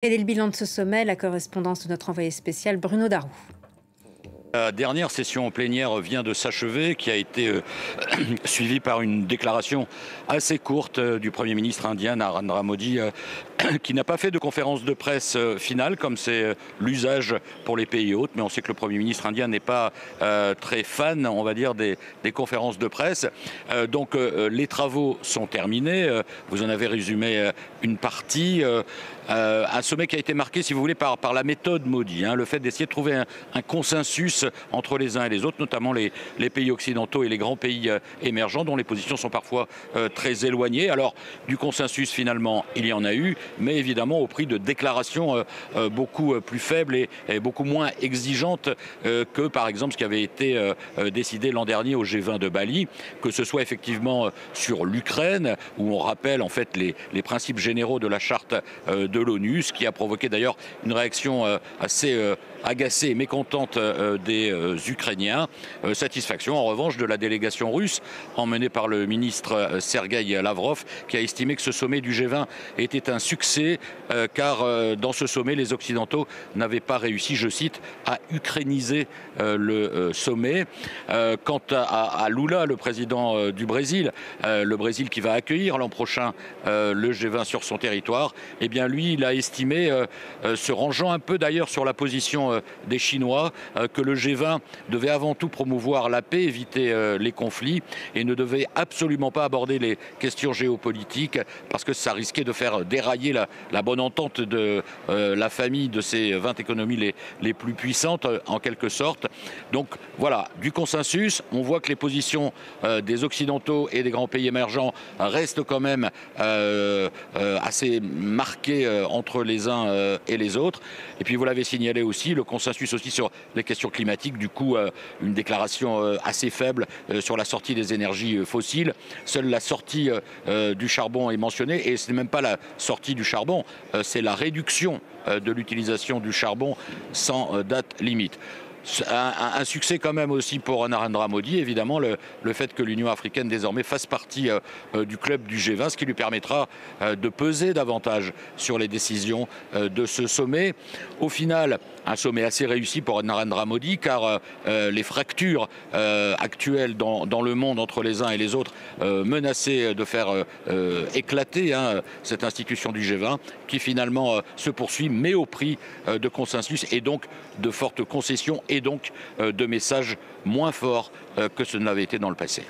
Quel est le bilan de ce sommet? La correspondance de notre envoyé spécial Bruno Darroux. La dernière session plénière vient de s'achever, qui a été suivie par une déclaration assez courte du Premier ministre indien Narendra Modi, qui n'a pas fait de conférence de presse finale, comme c'est l'usage pour les pays hôtes. Mais on sait que le Premier ministre indien n'est pas très fan, on va dire, des conférences de presse. Donc les travaux sont terminés. Vous en avez résumé une partie. Un sommet qui a été marqué, si vous voulez, par la méthode Modi, le fait d'essayer de trouver un consensus entre les uns et les autres, notamment les pays occidentaux et les grands pays émergents, dont les positions sont parfois très éloignées. Alors, du consensus, finalement, il y en a eu, mais évidemment au prix de déclarations beaucoup plus faibles et beaucoup moins exigeantes que, par exemple, ce qui avait été décidé l'an dernier au G20 de Bali, que ce soit effectivement sur l'Ukraine, où on rappelle en fait les principes généraux de la charte de l'ONU, ce qui a provoqué d'ailleurs une réaction assez agacée et mécontente des Ukrainiens. Satisfaction en revanche de la délégation russe emmenée par le ministre Sergueï Lavrov, qui a estimé que ce sommet du G20 était un succès car dans ce sommet les Occidentaux n'avaient pas réussi, je cite, à ukrainiser le sommet. Quant à Lula, le président du Brésil, le Brésil qui va accueillir l'an prochain le G20 sur son territoire, eh bien lui, il a estimé, se rangeant un peu d'ailleurs sur la position des Chinois, que le G20 devait avant tout promouvoir la paix, éviter les conflits et ne devait absolument pas aborder les questions géopolitiques parce que ça risquait de faire dérailler la bonne entente de la famille de ces 20 économies les plus puissantes en quelque sorte. Donc voilà, du consensus. On voit que les positions des Occidentaux et des grands pays émergents restent quand même assez marquées entre les uns et les autres. Et puis vous l'avez signalé aussi, le consensus aussi sur les questions climatiques, du coup une déclaration assez faible sur la sortie des énergies fossiles. Seule la sortie du charbon est mentionnée et ce n'est même pas la sortie du charbon, c'est la réduction de l'utilisation du charbon sans date limite. Un succès quand même aussi pour Narendra Modi, évidemment le fait que l'Union africaine désormais fasse partie du club du G20, ce qui lui permettra de peser davantage sur les décisions de ce sommet. Au final, un sommet assez réussi pour Narendra Modi car les fractures actuelles dans le monde entre les uns et les autres menaçaient de faire éclater cette institution du G20 qui finalement se poursuit mais au prix de consensus et donc de fortes concessions et donc de messages moins forts que ce ne l'avait été dans le passé.